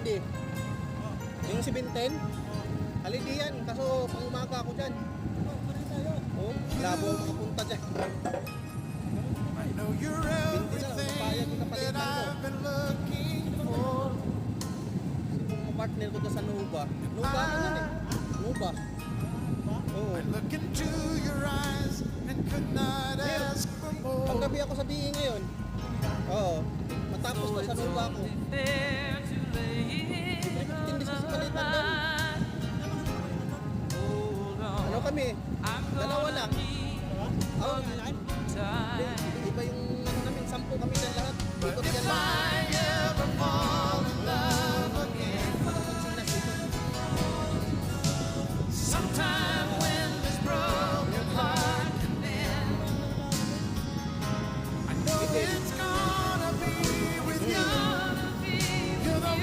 Halidi. Yung 710. Halidi yan. Kaso pang umaga ako dyan. Oh, labo ang makapunta dyan. I know you're everything that I've been looking for. Yung partner ko doon sa Nova. Nova ano yan eh. Nova. Oo. I look into your eyes and could not ask for more. Panggabi ako sa BE ngayon. Oo. Matapos ko sa Nova ako. Hindi sa palitan din. Ano kami?